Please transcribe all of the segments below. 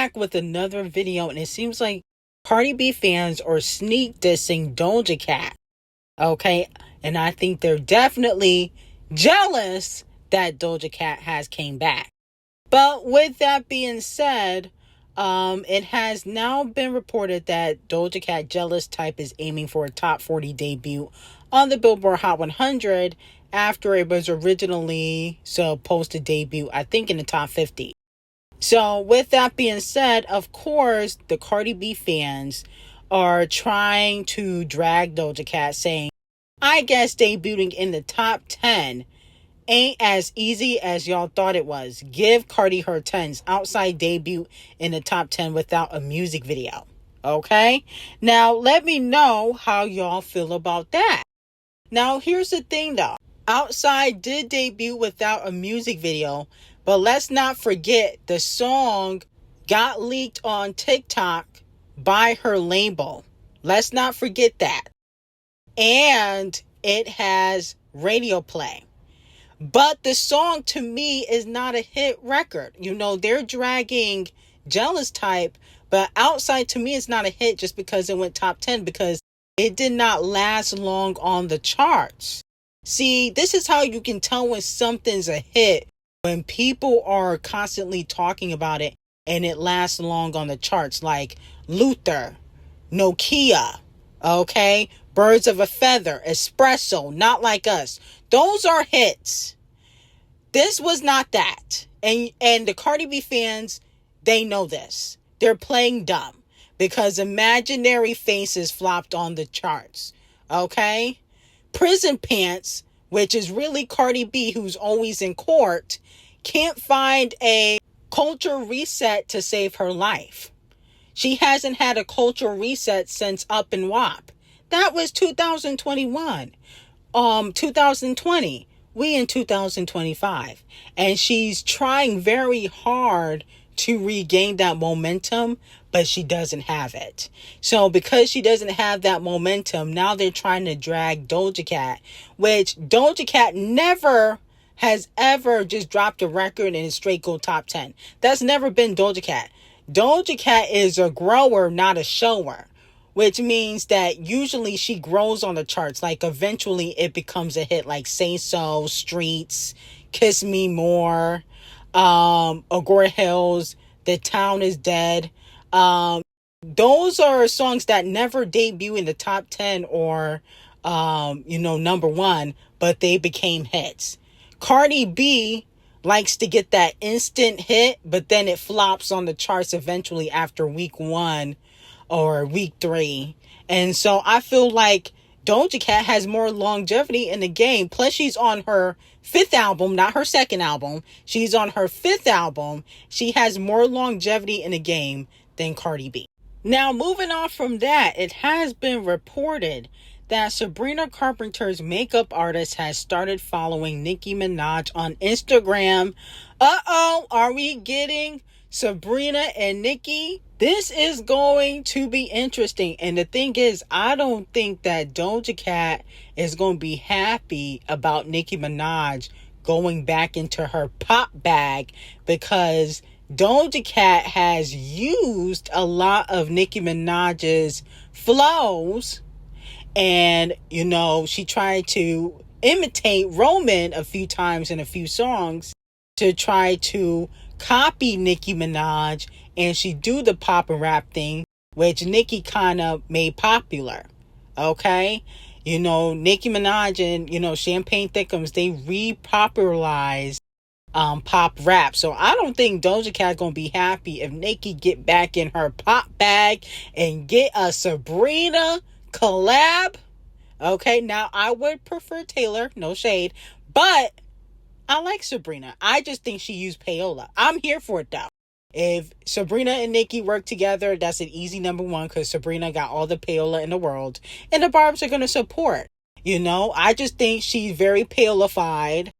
back with another video, and it seems like Cardi B fans are sneak dissing Doja Cat. Okay, and I think they're definitely jealous that Doja Cat has came back. But with that being said, it has now been reported that Doja Cat Jealous Type is aiming for a top 40 debut on the Billboard Hot 100 after it was originally supposed to debut, I think, in the top 50. So with that being said, of course, the Cardi B fans are trying to drag Doja Cat, saying, I guess debuting in the top 10 ain't as easy as y'all thought it was. Give Cardi her 10s. Outside debut in the top 10 without a music video. Okay? Now, let me know how y'all feel about that. Now, here's the thing, though. Outside did debut without a music video, but let's not forget the song got leaked on TikTok by her label. Let's not forget that. And it has radio play. But the song, to me, is not a hit record. You know, they're dragging Jealous Type, but Outside, to me, is not a hit just because it went top 10, because it did not last long on the charts. See, this is how you can tell when something's a hit, when people are constantly talking about it and it lasts long on the charts, like Luther, Nokia, okay? Birds of a Feather, Espresso, Not Like Us. Those are hits. This was not that. And the Cardi B fans, they know this. They're playing dumb because Imaginary Faces flopped on the charts. Okay? Prison Pants, which is really Cardi B, who's always in court, can't find a culture reset to save her life. She hasn't had a cultural reset since Up and WAP. That was 2021. 2020. We in 2025. And she's trying very hard to regain that momentum, but she doesn't have it. So because she doesn't have that momentum, now they're trying to drag Doja Cat, which Doja Cat never has ever just dropped a record and straight go top 10. That's never been Doja Cat. Doja Cat is a grower, not a shower, which means that usually she grows on the charts. Like eventually it becomes a hit, like Say So, Streets, Kiss Me More, Agora Hills, The Town Is Dead. Those are songs that never debut in the top 10 or, number one, but they became hits. Cardi B likes to get that instant hit, but then it flops on the charts eventually after week 1 or week 3. And so I feel like Doja Cat has more longevity in the game. Plus she's on her 5th album, not her 2nd album. She's on her 5th album. She has more longevity in the game than Cardi B. Now, moving on from that, it has been reported that Sabrina Carpenter's makeup artist has started following Nicki Minaj on Instagram. Are we getting Sabrina and Nicki? This is going to be interesting. And the thing is, I don't think that Doja Cat is going to be happy about Nicki Minaj going back into her pop bag, because Doja Cat has used a lot of Nicki Minaj's flows. And, she tried to imitate Roman a few times in a few songs to try to copy Nicki Minaj, and she do the pop and rap thing, which Nicki kind of made popular. Okay? Nicki Minaj and, Champagne Thickums, they repopularized pop rap. So I don't think Doja Cat's gonna be happy if Nicki get back in her pop bag and get a Sabrina collab. Okay, now I would prefer Taylor, no shade, but I like Sabrina. I just think she used PAY0ŁA. I'm here for it though. If Sabrina and Nicki work together, that's an easy number one, because Sabrina got all the PAY0ɁA in the world and the Barbs are going to support. I just think she's very PAY0Ɂified,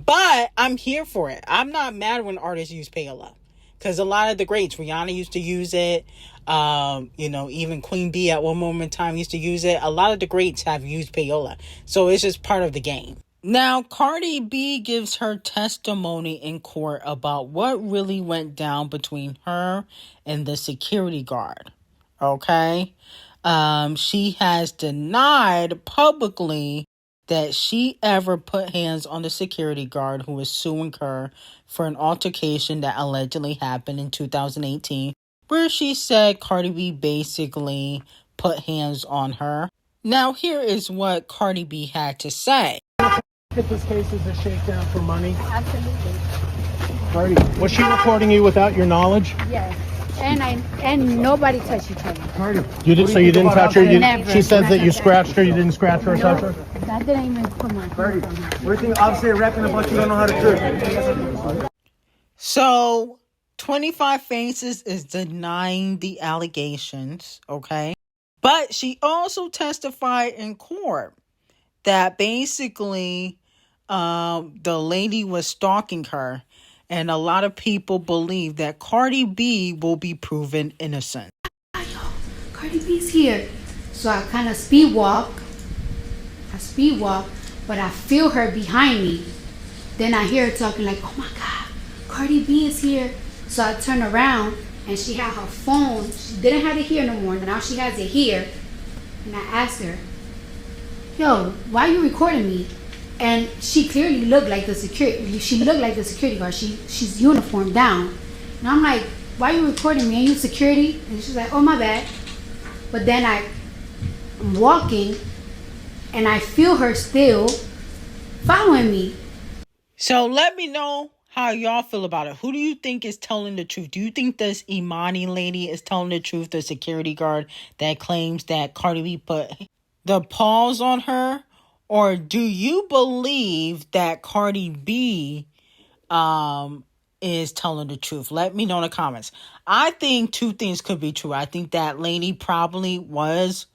but I'm here for it. I'm not mad when artists use PAY0ŨA, because a lot of the greats, Rihanna used to use it. Even Queen Bee at one moment in time used to use it. A lot of the greats have used PAY0ŨA. So it's just part of the game. Now, Cardi B gives her testimony in court about what really went down between her and the security guard. Okay? She has denied publicly that she ever put hands on the security guard who was suing her for an altercation that allegedly happened in 2018, where she said Cardi B basically put hands on her. Now, here is what Cardi B had to say. If this case is a shakedown for money? Absolutely. Cardi, was she recording you without your knowledge? Yes. And nobody touched each other. Cardi, you didn't touch her? Never. She says that you scratched her, you didn't scratch her or touch her? That didn't even put my hands on her. We think obviously rapping about you don't know how to cook. So, 25 Faces is denying the allegations, okay? But she also testified in court that basically the lady was stalking her. And a lot of people believe that Cardi B will be proven innocent. Yo, Cardi B's here. So I kind of speed walk, but I feel her behind me. Then I hear her talking like, oh my God, Cardi B is here. So I turn around and she had her phone. She didn't have it here no more. Now she has it here. And I asked her, yo, why are you recording me? And she clearly looked like the security. She looked like the security guard. She's uniformed down. And I'm like, why are you recording me? Are you security? And she's like, oh my bad. But then I'm walking, and I feel her still following me. So let me know how y'all feel about it. Who do you think is telling the truth? Do you think this Imani lady is telling the truth, the security guard that claims that Cardi B put the paws on her? Or do you believe that Cardi B is telling the truth? Let me know in the comments. I think two things could be true. I think that lady probably was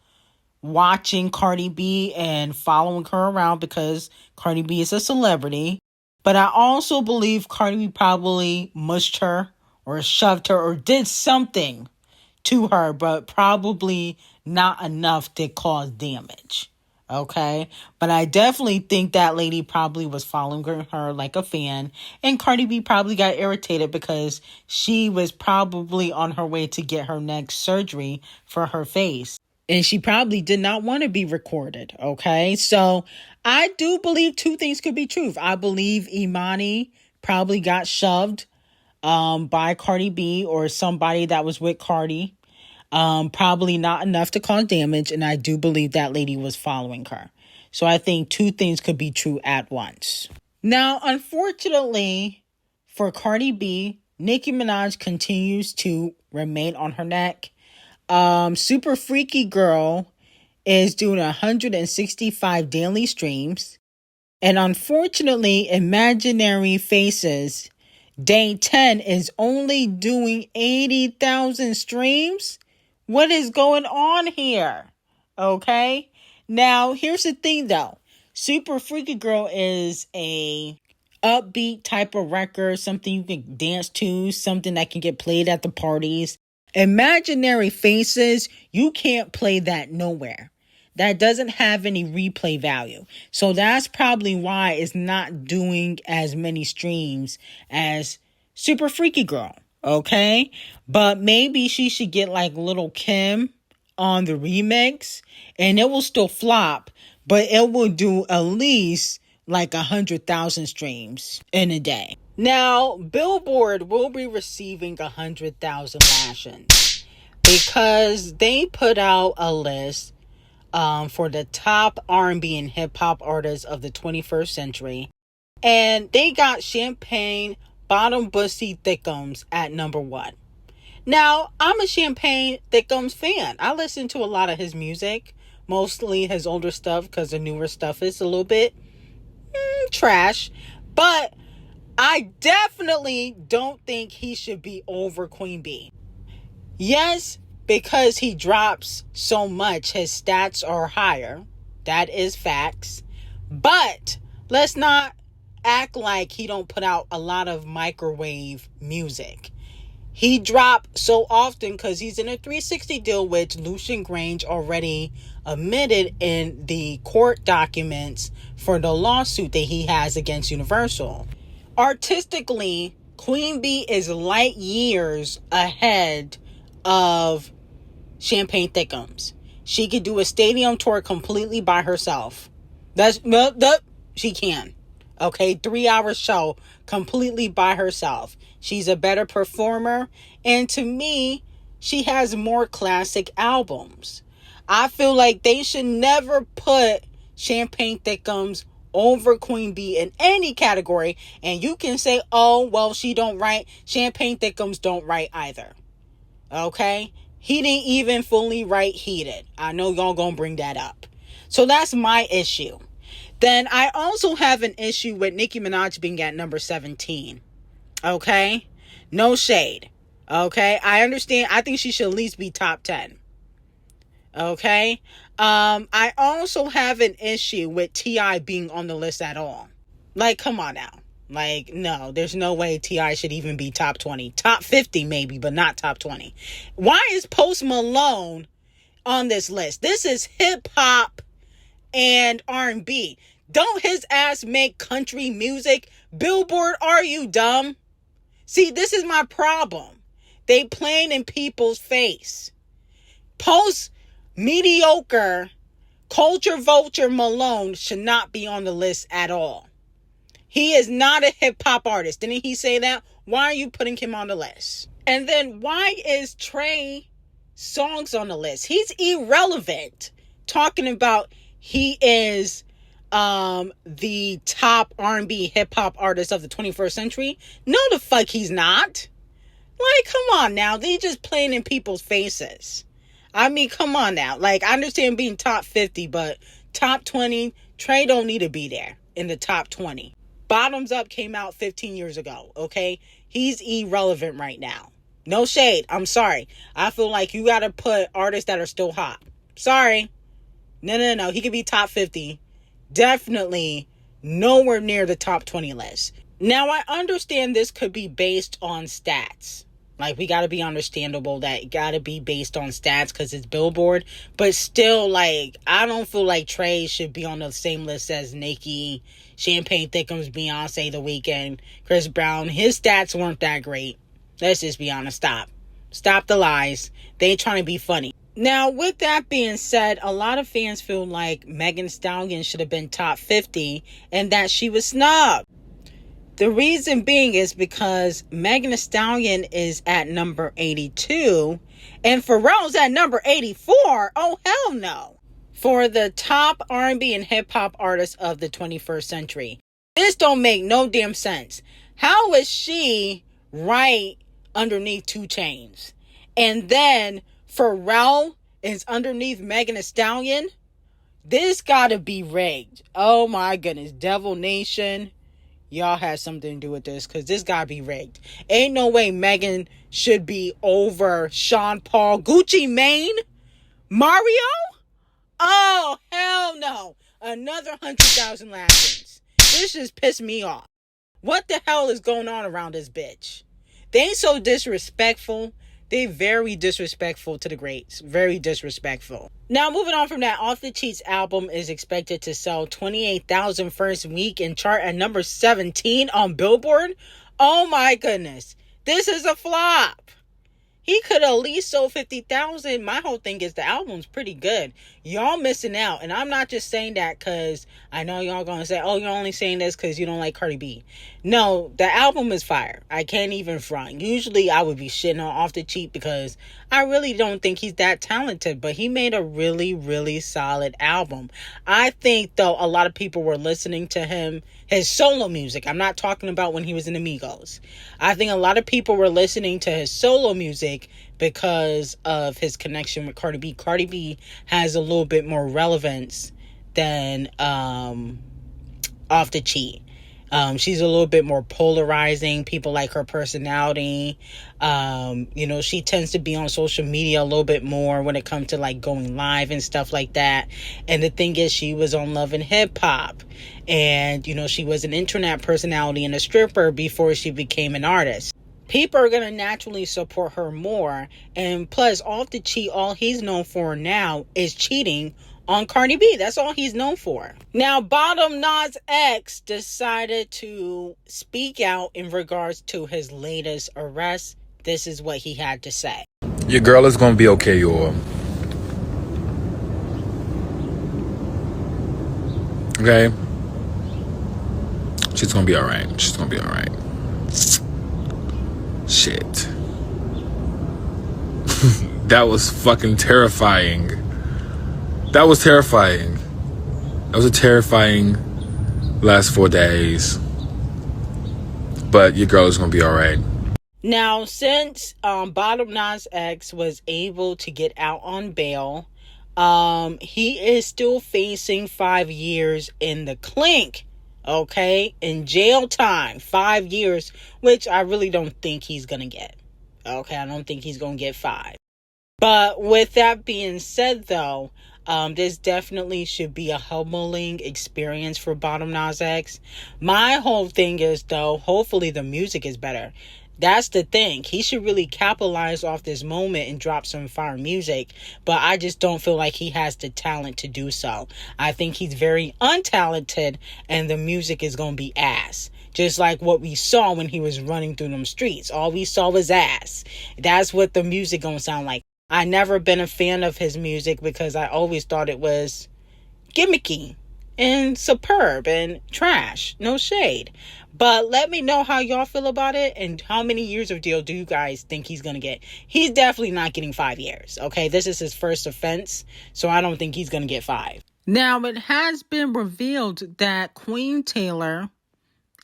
watching Cardi B and following her around because Cardi B is a celebrity. But I also believe Cardi B probably mushed her or shoved her or did something to her, but probably not enough to cause damage. Okay, but I definitely think that lady probably was following her like a fan, and Cardi B probably got irritated because she was probably on her way to get her next surgery for her face, and she probably did not want to be recorded. Okay, so I do believe two things could be true. I believe Imani probably got shoved by Cardi B or somebody that was with Cardi. Probably not enough to cause damage, and I do believe that lady was following her. So I think two things could be true at once. Now, unfortunately for Cardi B, Nicki Minaj continues to remain on her neck. Super Freaky Girl is doing 165 daily streams. And unfortunately, Imaginary Faces Day 10 is only doing 80,000 streams. What is going on here? Okay. Now, here's the thing though. Super Freaky Girl is a upbeat type of record, something you can dance to, something that can get played at the parties. Imaginary Faces, you can't play that nowhere. That doesn't have any replay value. So that's probably why it's not doing as many streams as Super Freaky Girl. Okay, but maybe she should get like Little Kim on the remix and it will still flop, but it will do at least like 100,000 streams in a day. Now, Billboard will be receiving 100,000 lashings because they put out a list for the top R&B and hip hop artists of the 21st century, and they got Champagne Bottom Bussy Thickums at number 1. Now, I'm a Champagne Thickums fan. I listen to a lot of his music, mostly his older stuff because the newer stuff is a little bit trash. But I definitely don't think he should be over Queen Bee. Yes, because he drops so much, his stats are higher. That is facts. But let's not act like he don't put out a lot of microwave music. he dropped so often because he's in a 360 deal, which Lucian Grange already admitted in the court documents for the lawsuit that he has against Universal. Artistically, Queen Bee is light years ahead of Champagne Thickums. She could do a stadium tour completely by herself. She can. Okay, 3-hour show completely by herself. She's a better performer. And to me, she has more classic albums. I feel like they should never put Champagne Thickums over Queen Bee in any category. And you can say, oh, well, she don't write. Champagne Thickums don't write either. Okay? He didn't even fully write Heated. I know y'all gonna bring that up. So that's my issue. Then I also have an issue with Nicki Minaj being at number 17. Okay? No shade. Okay? I understand. I think she should at least be top 10. Okay? I also have an issue with T.I. being on the list at all. Like, come on now. Like, no, there's no way T.I. should even be top 20. Top 50 maybe, but not top 20. Why is Post Malone on this list? This is hip-hop and R&B. Don't his ass make country music? Billboard, are you dumb? See, this is my problem. They playing in people's face. Post mediocre culture vulture Malone should not be on the list at all. He is not a hip hop artist. Didn't he say that? Why are you putting him on the list? And then why is Trey Songz on the list? He's irrelevant. Talking about he is the top R&B hip hop artist of the 21st century. No, the fuck he's not. Like, come on now. They just playing in people's faces. I mean, come on now. Like, I understand being top 50, but top 20, Trey don't need to be there in the top 20. Bottoms Up came out 15 years ago, okay? He's irrelevant right now. No shade. I'm sorry. I feel like you got to put artists that are still hot. Sorry. No. He could be top 50. Definitely nowhere near the top 20 list. Now, I understand this could be based on stats. Like, we got to be understandable that it got to be based on stats because it's Billboard. But still, like, I don't feel like Trey should be on the same list as Nicki, Champagne Thickums, Beyonce, The Weeknd, Chris Brown. His stats weren't that great. Let's just be honest. Stop the lies. They ain't trying to be funny. Now, with that being said, a lot of fans feel like Megan Thee Stallion should have been top 50 and that she was snubbed. The reason being is because Megan Thee Stallion is at number 82 and Pharrell's at number 84. Oh, hell no. For the top R&B and hip-hop artists of the 21st century. This don't make no damn sense. How is she right underneath 2 Chainz? And then Pharrell is underneath Megan Thee Stallion? This gotta be rigged. Oh my goodness. Devil Nation. Y'all had something to do with this because this gotta be rigged. Ain't no way Megan should be over Sean Paul, Gucci Mane, Mario. Oh, hell no. Another 100,000 lashes. This just pissed me off. What the hell is going on around this bitch? They ain't so disrespectful. They very disrespectful to the greats. Very disrespectful. Now, moving on from that, Off the Cheats album is expected to sell 28,000 first week and chart at number 17 on Billboard. Oh my goodness. This is a flop. He could at least sold 50,000. My whole thing is the album's pretty good. Y'all missing out. And I'm not just saying that because I know y'all going to say, oh, you're only saying this because you don't like Cardi B. No, the album is fire. I can't even front. Usually I would be shitting on Off the Cheat because I really don't think he's that talented. But he made a really, really solid album. I think, though, a lot of people were listening to him, his solo music. I'm not talking about when he was in Amigos. I think a lot of people were listening to his solo music because of his connection with Cardi B. Cardi B has a little bit more relevance than Off the Cheat. She's a little bit more polarizing. People like her personality. She tends to be on social media a little bit more when it comes to like going live and stuff like that. And the thing is, she was on Love and Hip Hop. And, she was an internet personality and a stripper before she became an artist. people are going to naturally support her more. And plus, off the cheat, all he's known for now is cheating on Cardi B. That's all he's known for. Now, Bottom Nas X decided to speak out in regards to his latest arrest. This is what he had to say. Your girl is going to be okay, y'all. Okay? She's going to be all right. She's going to be all right. Shit. That was fucking terrifying. That was terrifying. That was a terrifying last 4 days. But your girl is going to be all right. Now, since Bottom Nas X was able to get out on bail, he is still facing 5 years in the clink. Okay, in jail time, 5 years, which I really don't think he's gonna get. Okay, I don't think he's gonna get 5. But with that being said, though, this definitely should be a humbling experience for Bottom Nas X. My whole thing is, though, hopefully the music is better. That's the thing. He should really capitalize off this moment and drop some fire music. But I just don't feel like he has the talent to do so. I think he's very untalented and the music is going to be ass. Just like what we saw when he was running through them streets. All we saw was ass. That's what the music going to sound like. I never been a fan of his music because I always thought it was gimmicky and superb and trash. No shade. But let me know how y'all feel about it and how many years of jail do you guys think he's going to get. He's definitely not getting 5 years. Okay, this is his first offense, so I don't think he's going to get 5. Now, it has been revealed that Queen Taylor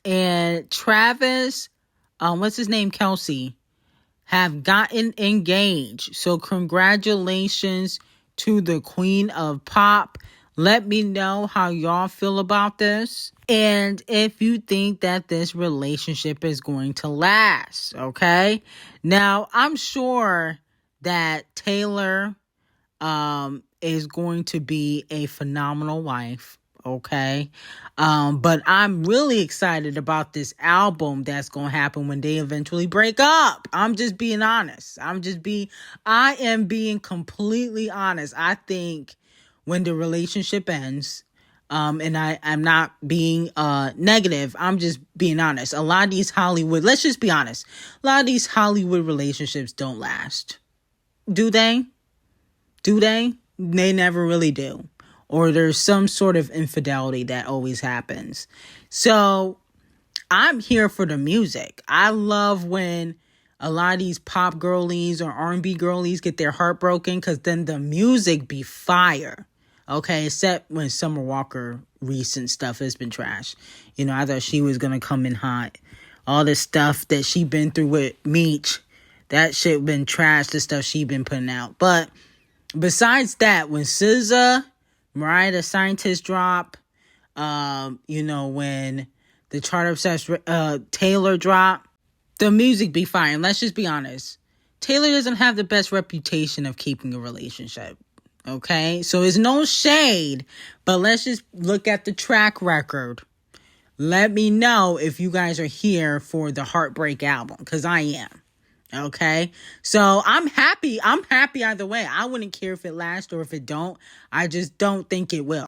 and Travis, what's his name, Kelsey, have gotten engaged. So congratulations to the Queen of Pop. Let me know how y'all feel about this. And if you think that this relationship is going to last, okay? Now, I'm sure that Taylor is going to be a phenomenal wife, okay? But I'm really excited about this album that's going to happen when they eventually break up. I'm just being honest. I am being completely honest. I think when the relationship ends, and I'm not being negative, I'm just being honest. A lot of these Hollywood, let's just be honest, a lot of these Hollywood relationships don't last. Do they? Do they? They never really do. Or there's some sort of infidelity that always happens. So I'm here for the music. I love when a lot of these pop girlies or R&B girlies get their heart broken because then the music be fire. Okay, except when Summer Walker recent stuff has been trash. You know, I thought she was going to come in hot. All the stuff that she been through with Meech, that shit been trash, the stuff she been putting out. But besides that, when SZA, Mariah the Scientist drop, you know, when the Chart Obsessed Taylor drop, the music be fire. And let's just be honest, Taylor doesn't have the best reputation of keeping a relationship. Okay, so it's no shade, but let's just look at the track record. Let me know if you guys are here for the Heartbreak album, because I am. Okay, so I'm happy either way. I wouldn't care if it lasts or if it don't. I just don't think it will.